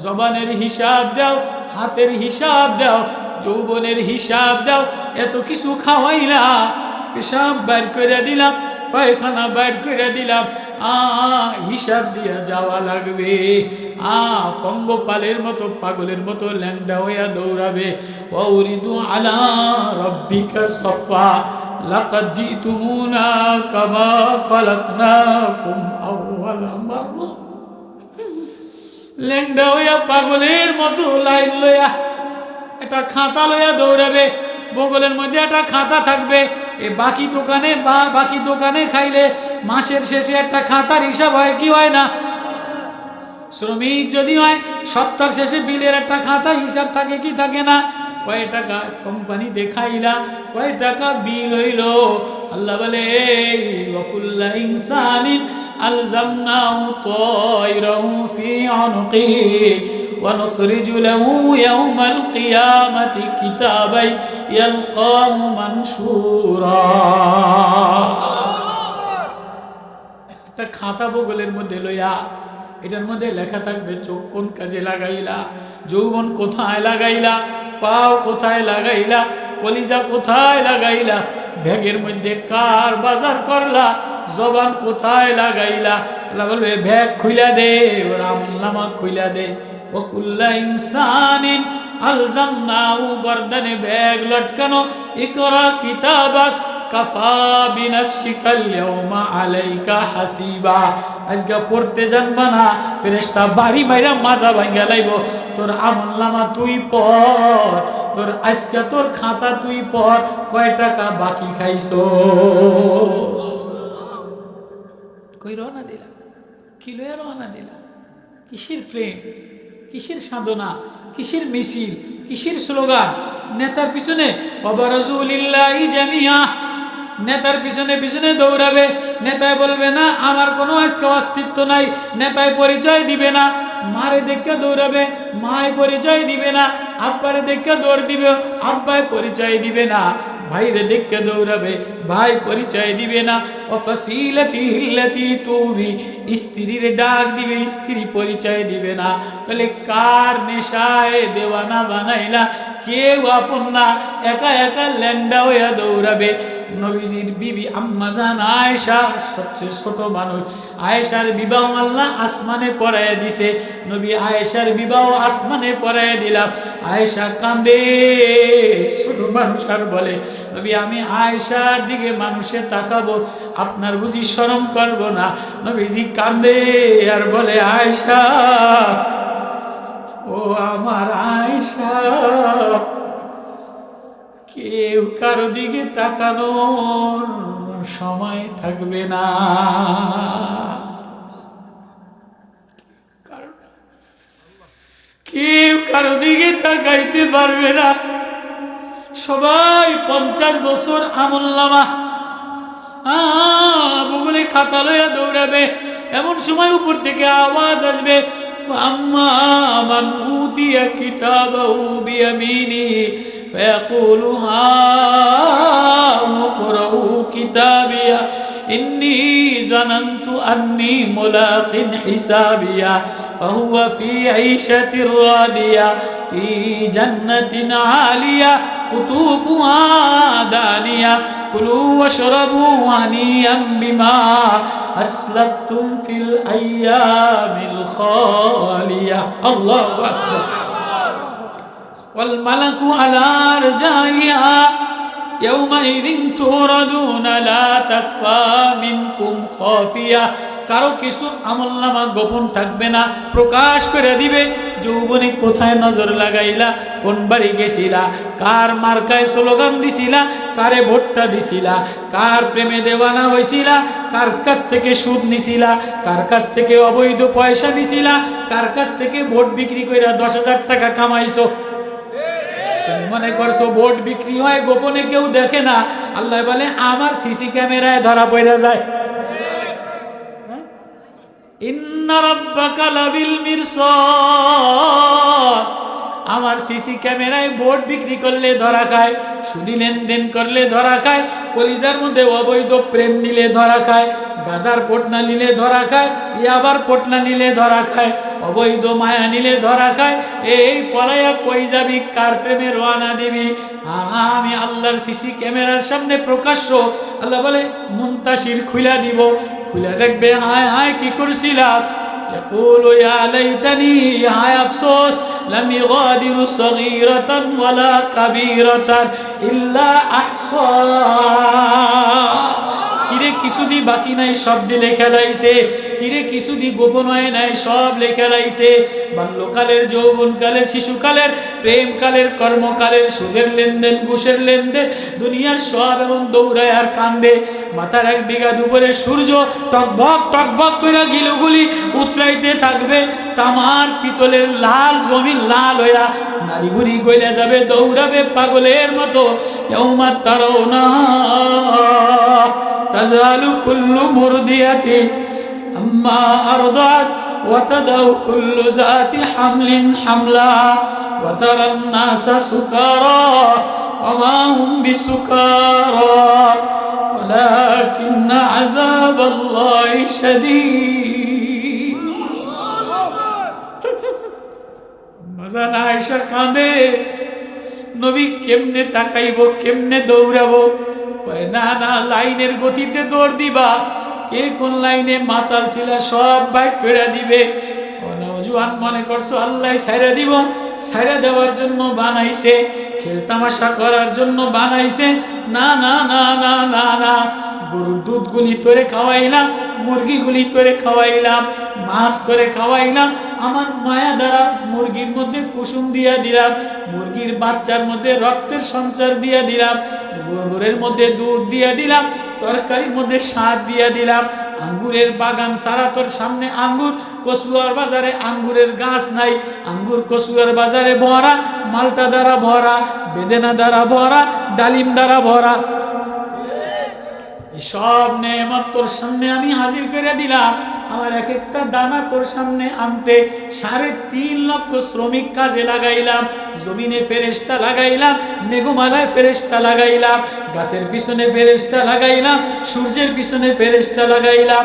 জবানের হিসাব দাও, হাতের হিসাব দাও, যৌবনের হিসাব দাও। এত কিছু খাওয়াইলা, হিসাব বাইর করে দিলাম, পায়খানা বাইর করে দিলাম, হিসাব দিয়া যাওয়া লাগবে। পঙ্গপালের মতো, পাগলের মতো ল্যাংডা হইয়া দৌড়াবে। ওয়াউরিদু আলা রাব্বিকা সাফা লাকাদ জিতুমুনা কামা খালাকনাকুম আউওয়ালা মাররা। ল্যাংডা হইয়া পাগলের মতো লাইন লইয়া একটা খাতা লইয়া দৌড়াবে। বগলের মধ্যে একটা খাতা থাকবে। বাকি দোকানে খাইলে মাসের শেষে একটা খাতার হিসাব হয় কি হয় না? শ্রমিক যদি হয়, সপ্তাহ শেষে বিলের একটা খাতা হিসাব থাকে কি থাকে না? কয় টাকা কোম্পানিতে খাইলা, কয় টাকা বিল হইল। আল্লাহ বলে ওয়াকুল্লা ইনসানিন আলজামনাহু তায়রাহু ফি উনুকিহি ওয়া নুখরিজু লাহু ইয়াওমাল কিয়ামাতি কিতাবান ইয়ালকাহু মানশুরা। একটা খাতা বগলের মধ্যে লইয়া, এটার মধ্যে লেখা থাকবে চোখ কোন কাজে লাগাইলা, যৌবন কোথায় লাগাইলা, পাও কোথায় লাগাইলা, কলিজা কোথায় লাগাইলা, ব্যাগের মধ্যে কার বাজার করলা, জবান কোথায় লাগাইলা। আল্লাহ বলবে ব্যাগ খুইলা দে, ওর আমলনামা খুইলা দে। ওয়াকুল্লা ইনসানিন আলজামনাহু, গর্দানে ব্যাগ লটকানো, ইকরা কিতাবাক কাফা বিনাফসিকাল ইয়াওমা আলাইকা হাসিবা। আজকে পড়তে জানবা না, ফেরেশতা বাড়ি মাইরা মাজা ভাঙ্গা লাইব। তোর আমলনামা তুই পড়, তোর আজকে তোর খাতা তুই পড়, কয় টাকা বাকি খাইছস। কই রওনা দিলাম, কি লইয়া রওনা দিলাম? কিসের প্রেম, কিসের সাধনা, কিসের মিছিল, কিসের স্লোগান? নেতার পিছনে ওয়াবারাজুলিল্লাহি জামিয়া, নেতার পিছনে পিছনে দৌড়াবে। নেতায় বলবে না আমার কোনো আজকে অস্তিত্ব নাই, নেতায় পরিচয় দিবে না। মারে দেখে দৌড়াবে, মায় পরিচয় দিবে না। আব্বারে দেখে দৌড় দিবে, আব্বায় পরিচয় দিবে না। ভাইরে দেখে দৌড়াবে, ভাই পরিচয় দিবে না। ও ফাসিলাতিল্লাতি তুবি, স্ত্রীর ডাক দিবে, স্ত্রী পরিচয় দিবে না। তাহলে কার নেশায় দেওয়ানা বানাইলা? কেউ আপন না, একা একা ল্যান্ডা হইয়া দৌড়াবে। নবীজির বিবি আম্মা জান আয়েশা সবচেয়ে ছোট মানুষ, আয়েশার বিবাহ আল্লাহ আসমানে পড়াইয়া দিছে। নবী আয়েশার বিবাহ আসমানে পড়াইয়া দিলাম। আয়েশা কান্দে, ছোট মানুষ আর বলে নবী আমি আয়েশার দিকে মানুষে তাকাবো, আপনার বুঝি শরম করবো না? নবীজি কান্দে আর বলে আয়েশা, ও আমার আয়েশা, কেউ কারো দিকে তাকানোর সময় থাকবে না। কেউ কারো দিকে তাকাইতে পারবে না। সবাই 50 বছর আমলনামা বগলে খাতা লইয়া দৌড়াবে। এমন সময় উপর থেকে আওয়াজ আসবে, ফাম্মা মান উতিয়া কিতাবাহু বিয়ামিনি فيقول هاؤم اقرءوا كتابيا إني ظننت أني ملاق حسابيا فهو في عيشة راضية في جنة عالية قطوفها دانية كلوا واشربوا هنيئا بما أسلفتم في الأيام الخالية. الله أكبر. والملك على أرجائها يومئذ تعرضون لا تخفى منكم خافية. কারো কিছু আমলনামা গোপন থাকবে না, প্রকাশ করে দিবে। যৌবনে কোথায় নজর লাগাইলা, কোন বাড়ি গেছিলা, কার মার্কায় স্লোগান দিছিলা, কারে ভোটটা দিছিলা, কার প্রেমে দেওয়ানা হয়েছিলা, কার কাছ থেকে সুদ নিছিলা, কার কাছ থেকে অবৈধ পয়সা নিছিলা, কার কাছ থেকে ভোট বিক্রি করে 10,000 টাকা কামাইছো। মনে করছো ভোট বিক্রি হয়, গোপনে কেউ দেখে না। আল্লাহ বলে আমার সিসি ক্যামেরায় ধরা পড়ে যায়। ইন্না রাব্বাকা লাবিল মিরসাদ, আমার সিসি ক্যামেরায় ভোট বিক্রি করলে ধরা খায়, সুদি লেনদেন করলে ধরা খায়, কলিজার মধ্যে অবৈধ প্রেম নিলে ধরা খায়, গাজার পটনা নিলে ধরা খায়, ইয়াবার পটনা নিলে ধরা খায়, অবৈধ মায়া নিলে ধরা খায়। এই পলায়া কই যাবি, কার প্রেমে রওনা দিবি? আমি আল্লাহর সিসি ক্যামেরার সামনে প্রকাশ্য। আল্লাহ বলে মুনতাসির খুলে দিব, খুলে দেখবে হায় হায় কি করছিলাম। يقول يا ليتني هاي أفسوس لم يغادر صغيرة ولا كبيرة إلا أحصاها. কিরে কিছুদি বাকি নাই, সব দিয়ে লেখা লাইছে। কিরে কিছুদি গোপন হয় নাই, সব লেখা লাইছে। বাল্যকালের, যৌবনকালের, শিশুকালের, প্রেমকালের, কর্মকালের, সুদের লেনদেন, ঘুষের লেনদেন, দুনিয়ার সব এবং দৌড়ায় আর কান্দে। মাথার 1 বিঘা দুপুরে সূর্য টকবক টকবক করে গিলুগুলি উতরাইতে থাকবে। তামার পিতলের লাল জমিন লাল হইয়া নারী বুড়ি গইলা যাবে, দৌড়াবে পাগলের মতো। ইয়াউমা তারাউনা তাজালু কুল্লু মুরদিয়াতিন আম্মা আরদাত ওয়া তাদাউ কুল্লু যাতি হামলিন হামলা ওয়া তারান নাসা সুকারা ওয়া মা হুম বিসুকারা ওয়ালাকিন্না আযাবাল্লাহি শাদীদ। মজান আয়েশা কাঁদে, নবী কেমনে তাকাইবো, কেমনে দৌড়াবো? না না, লাইনের গতিতে দৌড় দিবা। কে কোন লাইনে মাতাল ছিল সব বাইক করে দিবে। নওজোয়ান মনে করছো আল্লাহ ছাইরা দিব, ছাইরা দেওয়ার জন্য বানাইছে, খেলতামাশা করার জন্য বানাইছে। না না না না না না, গরুর দুধগুলি তোরে খাওয়াইলাম, মুরগিগুলি তোরে খাওয়াইলাম, মাছ করে খাওয়াইলাম, আমার মায়া দ্বারা মুরগির মধ্যে কুসুম দিয়া দিলাম, মুরগির বাচ্চার মধ্যে রক্তের সঞ্চার দিয়া দিলাম, গরুর মধ্যে দুধ দিয়া দিলাম, তরকারির মধ্যে স্বাদ দিয়া দিলাম। আঙ্গুরের বাগান সারা তোর সামনে আঙ্গুর, কচুয়ার বাজারে আঙ্গুরের গাছ নাই, আঙ্গুর কচুয়ার বাজারে ভরা, মালটা দ্বারা ভরা, বেদেনা দ্বারা ভরা, ডালিম দ্বারা ভরা। সব নেয়ামত তোর সামনে আমি হাজির করে দিলাম। আমার এক একটা দানা তোর সামনে আনতে 3.5 লক্ষ শ্রমিক কাজে লাগাইলাম। জমিনে ফেরেশতা লাগাইলাম, মেঘমালায় ফেরেশতা লাগাইলাম, গাছের পিছনে ফেরেশতা লাগাইলাম, সূর্যের পিছনে ফেরেশতা লাগাইলাম।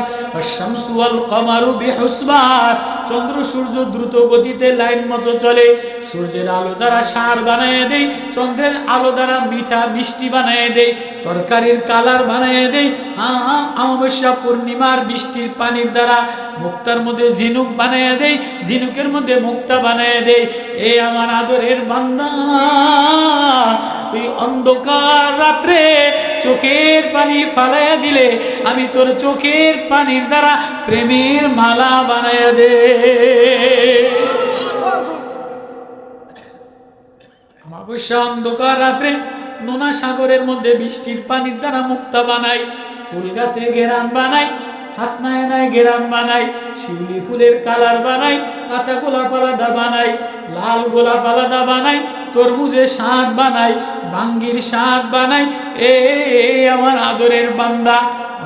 শামসু ওয়াল কমারু বিহুসবান, চন্দ্র সূর্য দ্রুত গতিতে লাইন মতো চলে। সূর্যের আলো দ্বারা সার বানায় দেই, চন্দ্রের আলো দ্বারা মিঠা মিষ্টি বানায় দেই, তরকারির কালার বানায় দেই। অমাবস্যা পূর্ণিমার বৃষ্টির পানির দ্বারা মুক্তার মধ্যে ঝিনুক বানায় দেই, ঝিনুকের মধ্যে মুক্তা বানায় দেই। এ আমার আদরের বান্দা, তুই অন্ধকার রাত্রে চোখের পানি ফালাইয়া দিলে আমি তোর চোখের পানির দ্বারা প্রেমের মালা বানায় দে। অমাবস্যা অন্ধকার রাত্রে নোনা সাগরের মধ্যে বৃষ্টির পানির দ্বারা মুক্তা বানাই, ফুল গাছে ঘেরান বানাই, হাসনায়নায় ঘেরান বানাই, শিউলি ফুলের কালার বানাই, কাঁচা গোলাপ আলাদা বানাই, লাল গোলাপ আলাদা বানাই, তরমুজের স্বাদ বানাই, বাঙ্গির স্বাদ বানাই। এ আমার আদরের বান্দা,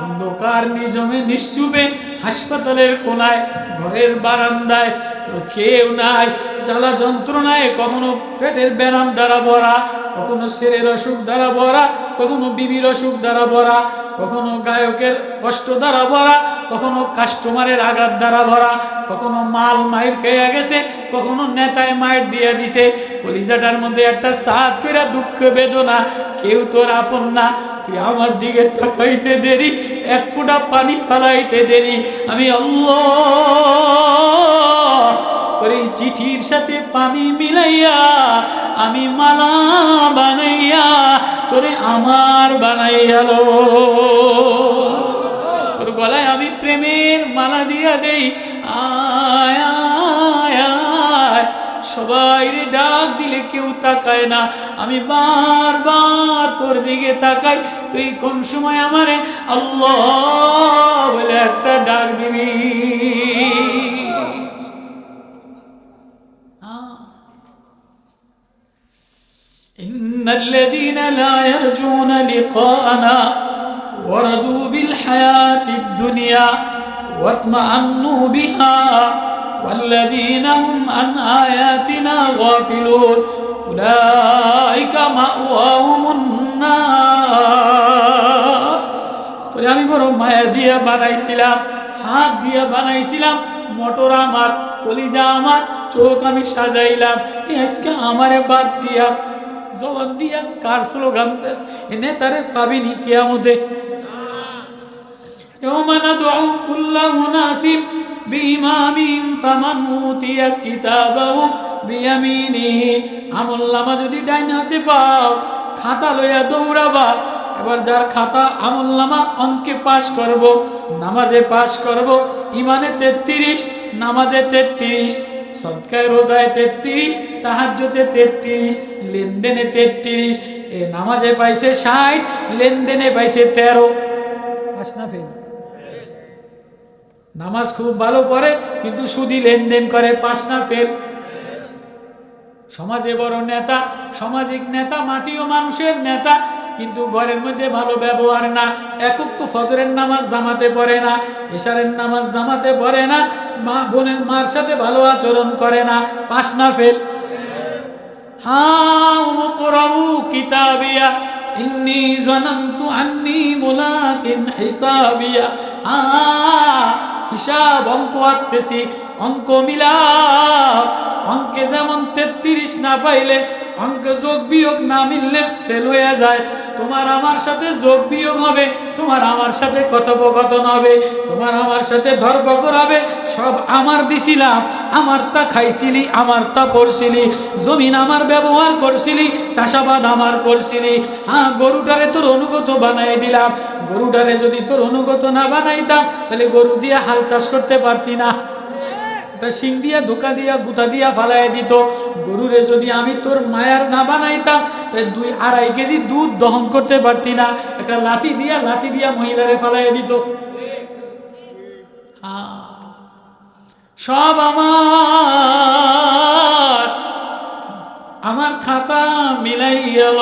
অন্ধকার নিজমে নিশ্চুপে হাসপাতালের কোনায়, ঘরের বারান্দায় তোর কেউ নাই, জ্বালা যন্ত্রণায় কখনো পেটের ব্যারাম দ্বারা ভরা, কখনো ছেলের অসুখ দ্বারা ভরা, কখনো বিবির অসুখ দ্বারা ভরা, কখনো গায়কের কষ্ট দ্বারা ভরা, কখনো কাস্টমারের আঘাত দ্বারা ভরা, কখনো মাল মায়ের খেয়ে গেছে, কখনো নেতায় মায়ের দিয়ে দিছে। কলিজাটার মধ্যে একটা সাথ করে দুঃখ বেদনা, কেউ তোর আপন না। তুই আমার দিকে তাকাইতে দেরি, এক ফোঁটা পানি ফালাইতে দেরি, আমি আল্লাহ তোর এই চিঠির সাথে পানি মিলাইয়া আমি মালা বানাইয়া তোরে আমার বানাইয়ালো। তোর গলায় আমি প্রেমের মালা দিয়া দেই। আয় আয় আয়, সবাই রে ডাক দিলে কেউ তাকায় না, আমি বারবার তোর দিকে তাকাই। তুই কোন সময় আমারে আল্লাহ বলে একটা ডাক দিবি। ইন্নাল্লাযীনা লা ইয়ারজুনা লিকাআনা ওয়ারাদু বিল হায়াতিদ দুনিয়া ওয়াতমাআন্নু বিহা ওয়াল্লাযীনা হুম আন আয়াতিনা গাফিলুন উলাইকা মাওয়াহুমুন নার। তোরে আমি বড় মায়া দিয়া বানাইছিলাম, হাত দিয়া বানাইছিলাম, মোটর আমার, কলিজা আমার, চোখ আমি সাজাইলাম। আজকে আমারে বাদ দিয়া জবান দিয়া কার স্লোগান দেশ এ নেতারে পাবিনি কিয়ামতে। ইয়াওমা নাদউ কুল্লা মুনাসিব বিইমামিন ফামান উতিয়া কিতাবাহু বিয়ামিনিহি। আমলনামা যদি ডাইন হাতে পাও, খাতা লইয়া দৌড়াবা। এবার যার খাতা আমলনামা অঙ্কে পাস করব, নামাজে পাস করব, ইমানে 33, নামাজে 33, সদকায় রোজায় 33, তাহাজ্জুদে 33, লেনদেনে 33। এ নামাজে পাইছে 60, লেনদেনে পাইছে 13। পাস না ফেল? নামাজ খুব ভালো করে কিন্তু সুদি লেনদেন করে, পাস না ফেল? সমাজে বড় নেতা, সামাজিক নেতা, মাটিও মানুষের নেতা, কিন্তু ঘরের মধ্যে ভালো ব্যবহার না। একক তো ফজরের নামাজ জামাতে পড়ে না, এশারের নামাজ জামাতে পড়ে না, মা বোনের মার সাথে ভালো আচরণ করে না, পাস না ফেল? হ্যাঁ, উকরাউ কিতাবিয়া ইন্নী যানানতু আন্নী মুলাকিন হিসাবিয়া। হিসাব অঙ্ক আঁকতেছি, অঙ্ক মিলাও। অঙ্কে যেমন 33 না পাইলে, অঙ্ক যোগ বিয়োগ না মিললে ফেল হয়ে যায়, তোমার আমার সাথে যোগ বিয়োগ হবে, তোমার আমার সাথে কথোপকথন হবে, তোমার আমার সাথে ধরপকড় হবে, সব আমার দিছিলাম, আমার তা খাইছিলি, আমার তা পড়ছিলি, জমিন আমার ব্যবহার করছিলি, চাষাবাদ আমার করছিলি। হ্যাঁ, গরুটারে তোর অনুগত বানাই দিলাম, গরুটারে যদি তোর অনুগত না বানাইতাম তাহলে গরু দিয়ে হাল চাষ করতে পারতি না, তা শিং দিয়া ধোকা দিয়া গুতা দিয়া ফালাই দিত। গরুরে যদি আমি তোর মায়ার না বানাইতাম তাহলে 2-2.5 কেজি দুধ দহন করতে পারতি না, একটা লাঠি দিয়া মহিলারে ফালাই দিত। সব আমার খাতা মিলাই গেল,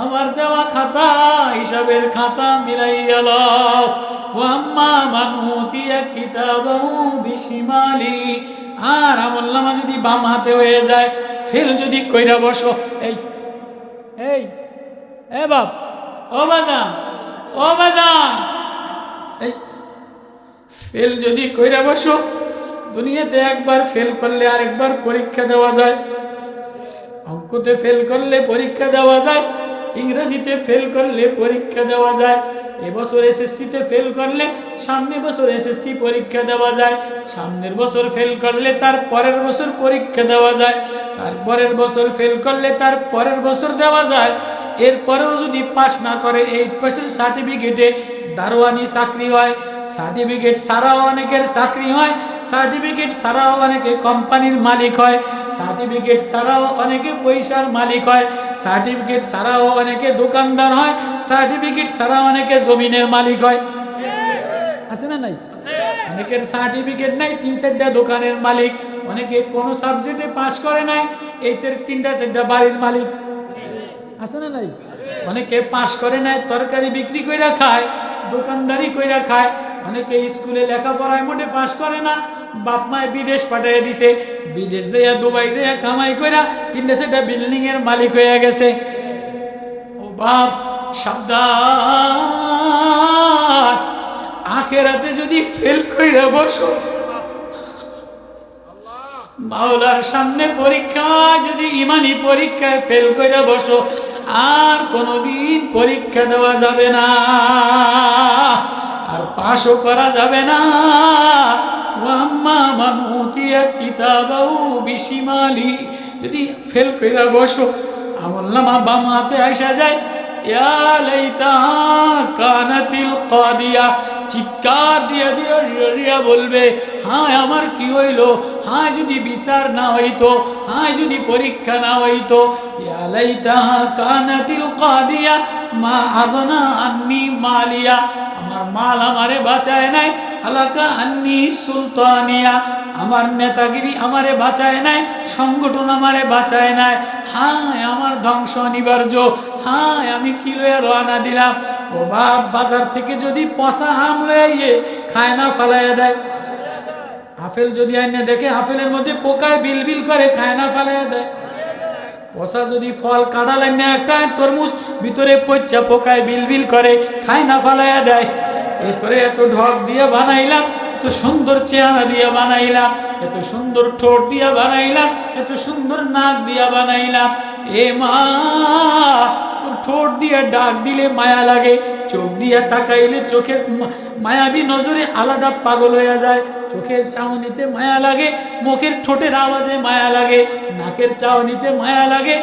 আমার দেওয়া খাতা হিসাবের খাতা মিলাই গেল। ওয়াম্মা মান উতিয়া কিতাবাহু বিশিমালি, আর আমলনামা যদি বাম হাতে হয়ে যায়, ফেল যদি কইরা বসো, এই এই এ বাপ, ও বাজান, ও বাজান, এই ফেল যদি কইরা বসো, দুনিয়াতে একবার ফেল করলে আরেকবার পরীক্ষা দেওয়া যায়। অঙ্কতে ফেল করলে পরীক্ষা দেওয়া যায়, ইংরেজিতে ফেল করলে পরীক্ষা দেওয়া যায়, এবছর এসএসসিতে ফেল করলে সামনের বছর এসএসসি পরীক্ষা দেওয়া যায়, সামনের বছর ফেল করলে তার পরের বছর পরীক্ষা দেওয়া যায়, তার পরের বছর ফেল করলে তার পরের বছর দেওয়া যায়। এরপরেও যদি পাস না করে 8 পাসের সার্টিফিকেটে দারোয়ানি চাকরি হয়, সার্টিফিকেট ছাড়াও অনেকের চাকরি হয়, সার্টিফিকেট ছাড়াও অনেকে কোম্পানির মালিক হয়, সার্টিফিকেট ছাড়াও অনেকে পয়সার মালিক হয়, সার্টিফিকেট ছাড়াও অনেকে দোকানদার হয়, সার্টিফিকেট ছাড়াও অনেকে জমিনের মালিক হয়। আছে না নাই? অনেকের সার্টিফিকেট নাই, 3-4টা দোকানের মালিক, অনেকে কোনো সাবজেক্টে পাস করে নাই, এইটার 3-4টা বাড়ির মালিক। আছে না নাই? অনেকে পাস করে নাই, তরকারি বিক্রি কইরা খায়, দোকানদারি কইরা খায়। অনেকে স্কুলে লেখাপড়ায় মোটে পাস করে না, বাপ মায় বিদেশ পাঠিয়ে দিছে, বিদেশ যাইয়া দুবাই যাইয়া কামাই কইরা 3-4টা বিল্ডিং এর মালিক হয়ে গেছে। ও বাপ, সাবধান, আখেরাতে যদি ফেল কইরা বসো, মাওলার সামনে পরীক্ষা যদি ইমানি পরীক্ষায় ফেল কইরা বসো, আর কোনদিন পরীক্ষা দেওয়া যাবে না, আর পাশও করা যাবে না। ওয়াম্মা মান উতিয়া কিতাবাহু বিশিমালি, যদি ফেল কইরা বসো, আমলনামা বাম হাতে আইসা যায়, ইয়া লাইতাহা কানাতিল কাদিয়া, চিৎকার দিয়ে দিয়ে বলবে, হায় আমার কি হইলো, হায় যদি বিচার না হইতো, হায় যদি পরীক্ষা না হইতো। ইয়া লাইতাহা কানাতিল কাদিয়া মা আগনা আন্নি মালিয়া, আমার মাল আমারে বাঁচায় নাই, হালাকা আন্নি সুলতানিয়া, আমার নেতাগিরি আমারে বাঁচায় নাই, সংগঠন আমারে বাঁচায় নাই, হায় আমার ধ্বংস অনিবার্য, হায় আমি কি লইয়া রওনা দিলাম। ও বাপ, বাজার থেকে যদি পচা আম লইয়ে খায় না ফালাইয়া দেয়, আপেল যদি আইনে দেখে আপেলের মধ্যে পোকায় বিলবিল করে, খায় না ফালাইয়া দেয়। পচা যদি ফল কাঁড়া লাইনে একটা তরমুজ, ভিতরে পচা পোকায় বিলবিল করে, খায় না ফালাইয়া দেয়। এতরে এত ঢক দিয়ে বানাইলাম, এত সুন্দর চেহারা দিয়ে বানাইলাম, এত সুন্দর ঠোঁট দিয়া বানাইলাম, এত সুন্দর নাক দিয়া বানাইলাম, এ মা তোর ঠোঁট দিয়ে ডাক দিলে মায়া লাগে, চোখ দিয়া তাকাইলে চোখের মায়াবী নজরে আলাদা পাগল হয়ে যায়, চোখের চাউনিতে মায়া লাগে, মুখের ঠোঁটের আওয়াজে মায়া লাগে, নাকের চাউনিতে মায়া লাগে,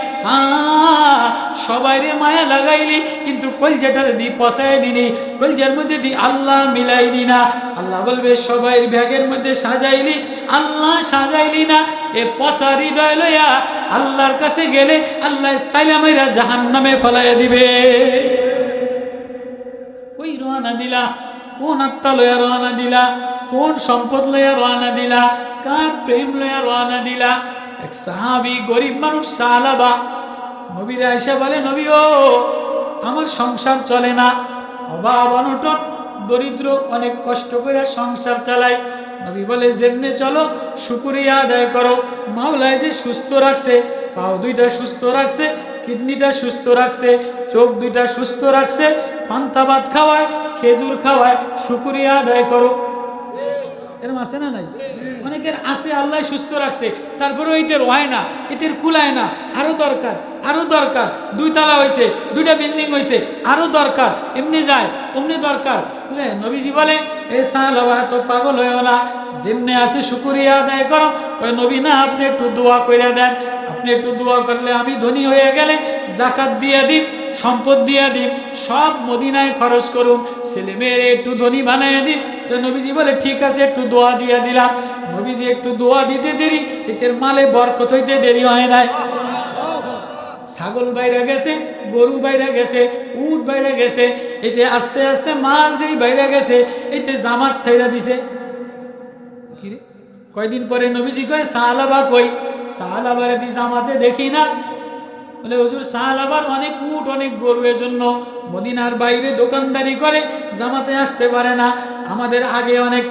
সবাইরে মায়া লাগাইলি, কিন্তু কলজাটারে দি পচায় দিনি, কলজার মধ্যে দি আল্লাহ মিলাইলি না। আল্লাহ বলবে সবাইর ব্যাগের মধ্যে সাজাইলি, আল্লাহ সাজাইলি না। এ পচা হৃদয় লইয়া আল্লাহর কাছে গেলে আল্লাহ সাইলামাইরা জাহান্নামে ফলাইয়া দিবে। কই রওনা দিলা, কোন আত্মা লইয়া রওনা দিলা, কোন সম্পদ লইয়া রওনা দিলা, কার প্রেম লইয়া রওনা দিলা? এক সাহাবী, গরিব মানুষ, সাহাবা, নবীর আয়েশা বলে, নবী ও, আমার সংসার চলে না, অভাব অনটন, দরিদ্র, অনেক কষ্ট করে সংসার চালাই। নবী বলে, যেমনে চলো শুকরিয়া আদায় করো, মাওলায় যে সুস্থ রাখছে, পাও 2টা সুস্থ রাখছে, কিডনিটা সুস্থ রাখছে, চোখ 2টা সুস্থ রাখছে, পান্তা ভাত খাওয়ায়, খেজুর খাওয়ায়, শুকরিয়া আদায় করো। এরকম আছে না নাই? অনেকের আছে, আল্লাহ সুস্থ রাখছে, তারপরে এটার হয় না, এটার কুলায় না, আরো দরকার। আরো দরকার, 2 তলা হয়েছে, 2টা বিল্ডিং হয়েছে, আরো দরকার, এমনি যায় অমনি দরকার। নবীজি বলে এ সাহাবা তো পাগল হয়েও না, যেমনি আছে শুকরিয়া আদায় করো। কয় নবী না, আপনি একটু দোয়া করে দেন, আপনি একটু দোয়া করলে আমি ধনী হয়ে গেলে জাকাত দিয়ে দিন, সম্পদ দিয়ে দিন, সব মদিনায় খরচ করুন, ছেলে মেয়েরে একটু ধনী বানিয়ে দিন। তো নবীজি বলে ঠিক আছে, একটু দোয়া দিয়ে দিলাম। নবীজি একটু দোয়া দিতে দেরি, এদের মালে বরকত হইতে দেরি হয় নাই। ছাগল বাইরে গেছে, গরু বাইরে গেছে, উট বাইরে গেছে, এতে আস্তে আস্তে মাল যেই বাইরে গেছে, এতে জামাত ছেড়ে দিছে। কয়দিন পরে নবীজি কয় সাহালাবা কই? সাহালাবারে দি জামাতে দেখি না। বলে হুজুর সাহালাবার অনেক উট অনেক গরু, এজন্য মদিনার বাইরে দোকানদারি করে, জামাতে আসতে পারে না। আমাদের আগে অনেক